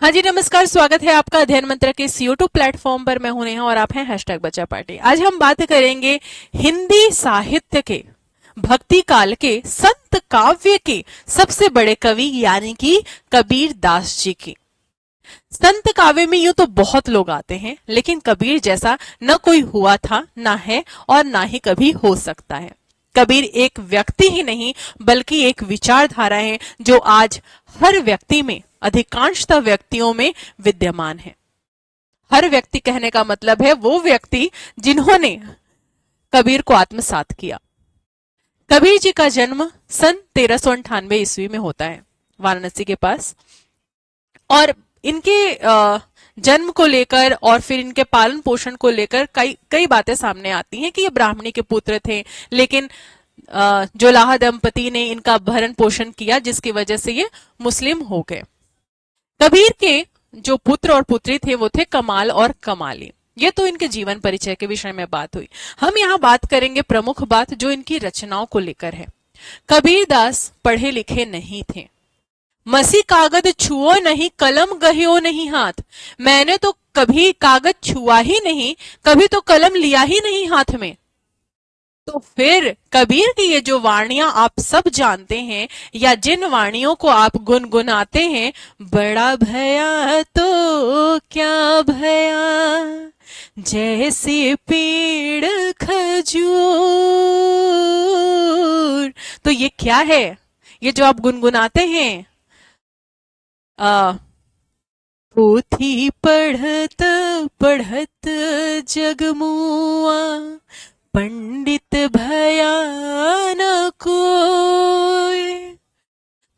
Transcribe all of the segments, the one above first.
हाँ जी, नमस्कार। स्वागत है आपका अध्ययन मंत्र के CO2 प्लेटफॉर्म पर। मैं हूं नेहा और आप हैं #बच्चा पार्टी। आज हम बात करेंगे हिंदी साहित्य के भक्ति काल के संत काव्य के सबसे बड़े कवि यानी कि कबीर दास जी की। संत काव्य में यूं तो बहुत लोग आते हैं, लेकिन कबीर जैसा न कोई हुआ था, ना है और ना ही कभी हो सकता है। कबीर एक व्यक्ति ही नहीं बल्कि एक विचारधारा है जो आज हर व्यक्ति में, अधिकांशतः व्यक्तियों में विद्यमान है। हर व्यक्ति कहने का मतलब है वो व्यक्ति जिन्होंने कबीर को आत्मसात किया। कबीर जी का जन्म सन 1398 ईस्वी में होता है वाराणसी के पास। और इनके जन्म को लेकर और फिर इनके पालन पोषण को लेकर कई कई बातें सामने आती हैं कि ये ब्राह्मणी के पुत्र थे, लेकिन जोलाहा दंपति ने इनका भरण पोषण किया, जिसकी वजह से ये मुस्लिम हो गए। कबीर के जो पुत्र और पुत्री थे वो थे कमाल और कमाली। ये तो इनके जीवन परिचय के विषय में बात हुई। हम यहाँ बात करेंगे प्रमुख बात जो इनकी रचनाओं को लेकर है। कबीर दास पढ़े लिखे नहीं थे। मसी कागज छुओ नहीं, कलम गहियो नहीं हाथ। मैंने तो कभी कागज छुआ ही नहीं, कभी तो कलम लिया ही नहीं हाथ में। तो फिर कबीर की ये जो वाणियां आप सब जानते हैं या जिन वाणियों को आप गुनगुनाते हैं, बड़ा भया तो क्या भया, जैसे पेड़ खजूर, तो ये क्या है? ये जो आप गुनगुनाते हैं, पोथी पढ़त पढ़त जगमुआ, पंडित भया न कोई।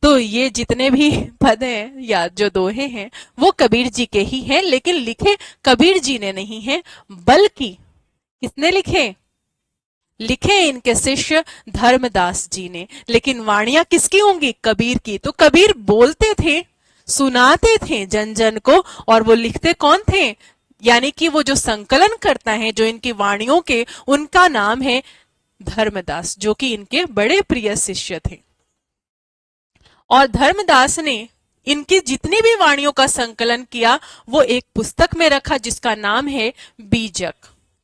तो ये जितने भी पद हैं या जो दोहे हैं वो कबीर जी के ही हैं, लेकिन लिखे कबीर जी ने नहीं है, बल्कि किसने लिखे? लिखे इनके शिष्य धर्मदास जी ने। लेकिन वाणियां किसकी होंगी? कबीर की। तो कबीर बोलते थे, सुनाते थे जन जन को, और वो लिखते कौन थे? यानी कि वो जो संकलन करता है जो इनकी वाणियों के, उनका नाम है धर्मदास, जो कि इनके बड़े प्रिय शिष्य थे। और धर्मदास ने इनकी जितनी भी वाणियों का संकलन किया वो एक पुस्तक में रखा जिसका नाम है बीजक।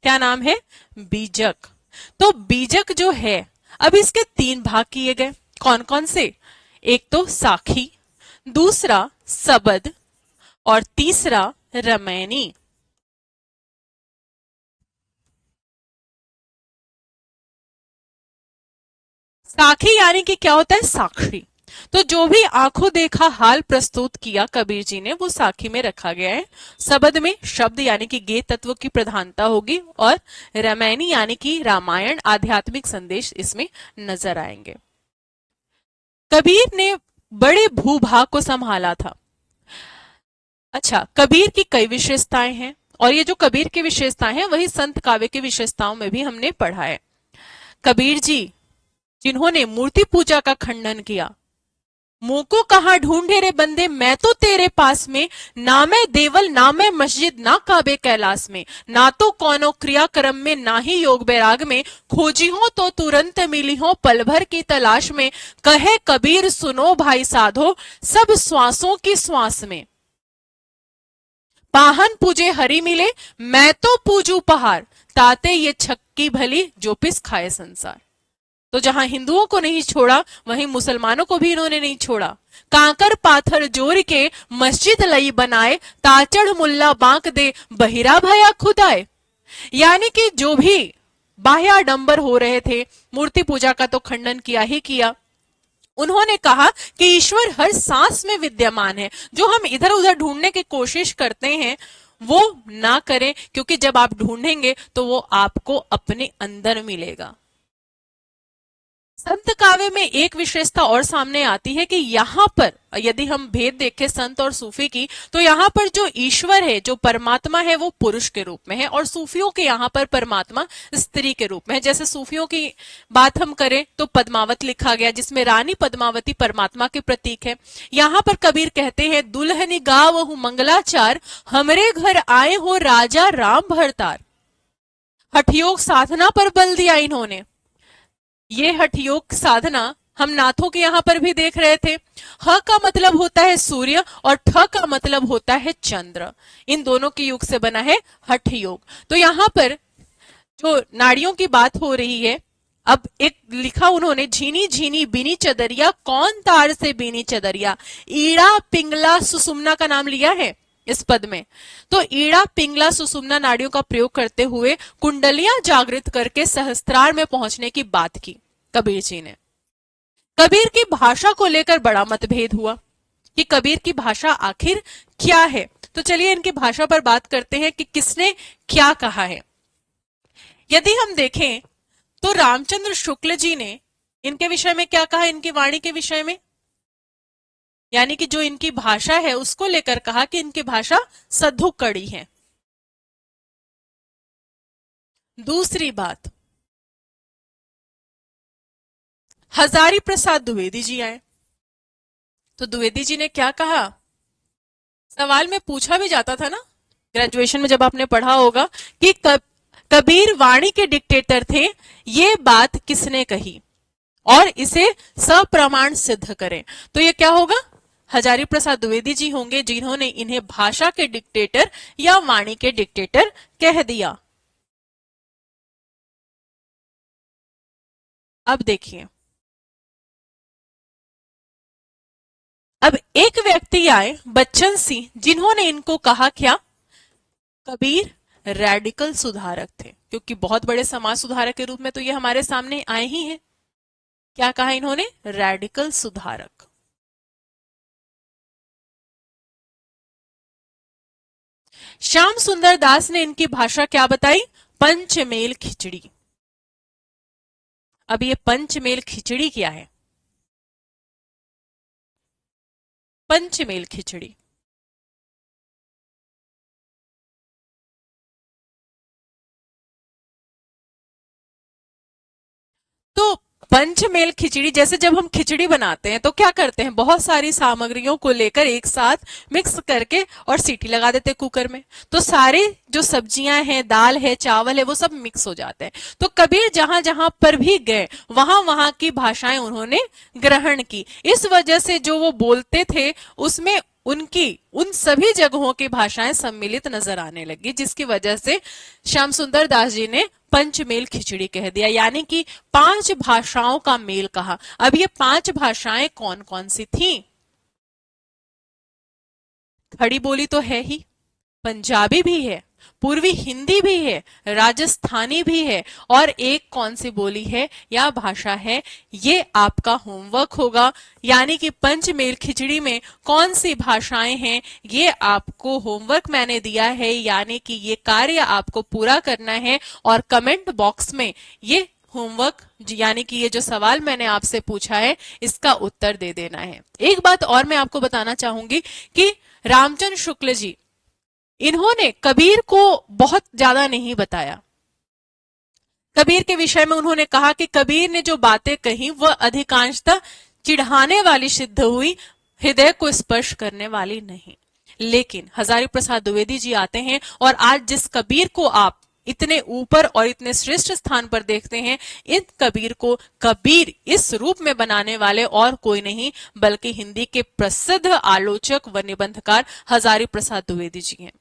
क्या नाम है? बीजक। तो बीजक जो है, अब इसके 3 भाग किए गए। कौन कौन से? एक तो साखी, दूसरा सबद और तीसरा रमैनी। साखी यानी कि क्या होता है? साक्षी। तो जो भी आंखों देखा हाल प्रस्तुत किया कबीर जी ने वो साखी में रखा गया है। सबद में शब्द यानी कि गेय तत्व की प्रधानता होगी, और रामायणी यानी कि रामायण, आध्यात्मिक संदेश इसमें नजर आएंगे। कबीर ने बड़े भूभाग को संभाला था। अच्छा, कबीर की कई विशेषताएं हैं, और ये जो कबीर की विशेषताएं हैं वही संत काव्य की विशेषताओं में भी हमने पढ़ा है। कबीर जी जिन्होंने मूर्ति पूजा का खंडन किया, मुंह को कहां ढूंढे रे बंदे, मैं तो तेरे पास में, ना मैं देवल ना मैं मस्जिद ना काबे कैलाश में, ना तो कौनो क्रियाक्रम में ना ही योग बैराग में, खोजी हो तो तुरंत मिली हो पल भर की तलाश में, कहे कबीर सुनो भाई साधो सब श्वासों की श्वास में, पाहन पूजे हरि मिले मैं तो पूजू पहाड़, ताते ये छक्की भली जो पिस खाए संसार। तो जहां हिंदुओं को नहीं छोड़ा वहीं मुसलमानों को भी इन्होंने नहीं छोड़ा। कांकर पाथर जोर के मस्जिद लई बनाए, ताचड़ मुल्ला बांक दे बहिरा भया खुदाए। यानी कि जो भी बाह्याडंबर हो रहे थे, मूर्ति पूजा का तो खंडन किया ही किया। उन्होंने कहा कि ईश्वर हर सांस में विद्यमान है, जो हम इधर उधर ढूंढने की कोशिश करते हैं वो ना करें, क्योंकि जब आप ढूंढेंगे तो वो आपको अपने अंदर मिलेगा। संत काव्य में एक विशेषता और सामने आती है कि यहां पर यदि हम भेद देखें संत और सूफी की, तो यहां पर जो ईश्वर है, जो परमात्मा है, वो पुरुष के रूप में है, और सूफियों के यहां पर परमात्मा स्त्री के रूप में है। जैसे सूफियों की बात हम करें तो पद्मावत लिखा गया, जिसमें रानी पद्मावती परमात्मा के प्रतीक है। यहां पर कबीर कहते हैं, दुल्हनी गावहु मंगलाचार, हमरे घर आए हो राजा राम भरतार। हठयोग साधना पर बल दिया इन्होंने। ये हठयोग साधना हम नाथों के यहाँ पर भी देख रहे थे। ह का मतलब होता है सूर्य और ठ का मतलब होता है चंद्र। इन दोनों के योग से बना है हठ योग। तो यहाँ पर जो नाड़ियों की बात हो रही है, अब एक लिखा उन्होंने, झीनी झीनी बीनी चदरिया कौन तार से बीनी चदरिया। ईड़ा पिंगला सुषुम्ना का नाम लिया है इस पद में। तो ईड़ा पिंगला सुषुम्ना नाड़ियों का प्रयोग करते हुए कुंडलियां जागृत करके सहस्त्रार में पहुंचने की बात की कबीर जी ने। कबीर की भाषा को लेकर बड़ा मतभेद हुआ कि कबीर की भाषा आखिर क्या है। तो चलिए इनकी भाषा पर बात करते हैं कि किसने क्या कहा है। यदि हम देखें तो रामचंद्र शुक्ल जी ने इनके विषय में क्या कहा, इनकी वाणी के विषय में, यानी कि जो इनकी भाषा है उसको लेकर कहा कि इनकी भाषा सधु कड़ी है। दूसरी बात, हजारी प्रसाद द्विवेदी जी आए तो द्विवेदी जी ने क्या कहा, सवाल में पूछा भी जाता था ना ग्रेजुएशन में जब आपने पढ़ा होगा कि कबीर वाणी के डिक्टेटर थे, ये बात किसने कही और इसे सप्रमाण सिद्ध करें। तो ये क्या होगा, हजारी प्रसाद द्विवेदी जी होंगे जिन्होंने इन्हें भाषा के डिक्टेटर या वाणी के डिक्टेटर कह दिया। अब देखिए, अब एक व्यक्ति आए बच्चन सिंह, जिन्होंने इनको कहा क्या, कबीर रेडिकल सुधारक थे, क्योंकि बहुत बड़े समाज सुधारक के रूप में तो ये हमारे सामने आए ही हैं। क्या कहा इन्होंने, रेडिकल सुधारक। श्याम सुंदर दास ने इनकी भाषा क्या बताई, पंचमेल खिचड़ी। अब ये पंचमेल खिचड़ी क्या है, पंचमेल खिचड़ी, तो पंचमेल खिचड़ी, जैसे जब हम खिचड़ी बनाते हैं तो क्या करते हैं, बहुत सारी सामग्रियों को लेकर एक साथ मिक्स करके और सीटी लगा देते हैं कुकर में, तो सारी जो सब्जियां हैं, दाल है, चावल है, वो सब मिक्स हो जाते हैं। तो कबीर जहां जहां पर भी गए वहां वहां की भाषाएं उन्होंने ग्रहण की। इस वजह से जो वो बोलते थे उसमें उनकी उन सभी जगहों की भाषाएं सम्मिलित नजर आने लगी, जिसकी वजह से श्याम सुंदर दास जी ने पंचमेल खिचड़ी कह दिया, यानी कि 5 भाषाओं का मेल कहा। अब ये 5 भाषाएं कौन कौन सी थी, खड़ी बोली तो है ही, पंजाबी भी है, पूर्वी हिंदी भी है, राजस्थानी भी है, और एक कौन सी बोली है या भाषा है, ये आपका होमवर्क होगा। यानी कि पंचमेल खिचड़ी में कौन सी भाषाएं हैं, ये आपको होमवर्क मैंने दिया है, यानी कि ये कार्य आपको पूरा करना है और कमेंट बॉक्स में ये होमवर्क, यानी कि ये जो सवाल मैंने आपसे पूछा है इसका उत्तर दे देना है। एक बात और मैं आपको बताना चाहूंगी कि रामचंद्र शुक्ल जी, इन्होंने कबीर को बहुत ज्यादा नहीं बताया। कबीर के विषय में उन्होंने कहा कि कबीर ने जो बातें कही वह अधिकांशतः चिढ़ाने वाली सिद्ध हुई, हृदय को स्पर्श करने वाली नहीं। लेकिन हजारी प्रसाद द्विवेदी जी आते हैं और आज जिस कबीर को आप इतने ऊपर और इतने श्रेष्ठ स्थान पर देखते हैं, इन कबीर को कबीर इस रूप में बनाने वाले और कोई नहीं बल्कि हिंदी के प्रसिद्ध आलोचक व निबंधकार हजारी प्रसाद द्विवेदी जी हैं।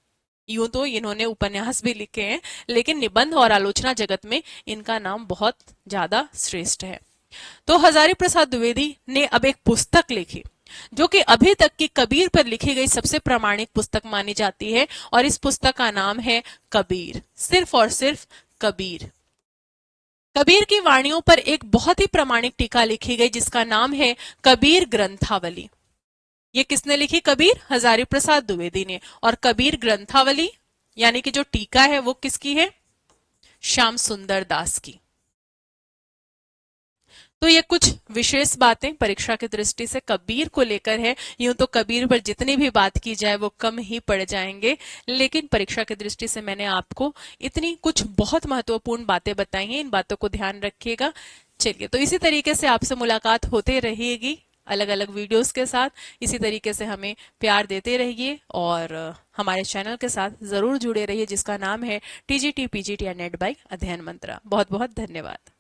यूं तो इन्होंने उपन्यास भी लिखे हैं, लेकिन निबंध और आलोचना जगत में इनका नाम बहुत ज्यादा श्रेष्ठ है। तो हजारी प्रसाद द्विवेदी ने अब एक पुस्तक लिखी जो कि अभी तक की कबीर पर लिखी गई सबसे प्रामाणिक पुस्तक मानी जाती है, और इस पुस्तक का नाम है कबीर, सिर्फ और सिर्फ कबीर। कबीर की वाणियों पर एक बहुत ही प्रामाणिक टीका लिखी गई जिसका नाम है कबीर ग्रंथावली। ये किसने लिखी, कबीर हजारी प्रसाद द्विवेदी ने। और कबीर ग्रंथावली यानी कि जो टीका है वो किसकी है, श्याम सुंदर दास की। तो ये कुछ विशेष बातें परीक्षा की दृष्टि से कबीर को लेकर है। यूं तो कबीर पर जितनी भी बात की जाए वो कम ही पड़ जाएंगे, लेकिन परीक्षा की दृष्टि से मैंने आपको इतनी कुछ बहुत महत्वपूर्ण बातें बताई हैं, इन बातों को ध्यान रखिएगा। चलिए, तो इसी तरीके से आपसे मुलाकात होते रहेगी अलग अलग वीडियोस के साथ। इसी तरीके से हमें प्यार देते रहिए और हमारे चैनल के साथ जरूर जुड़े रहिए जिसका नाम है टीजीटी पीजीटी नेट बाय अध्ययन मंत्रा। बहुत बहुत धन्यवाद।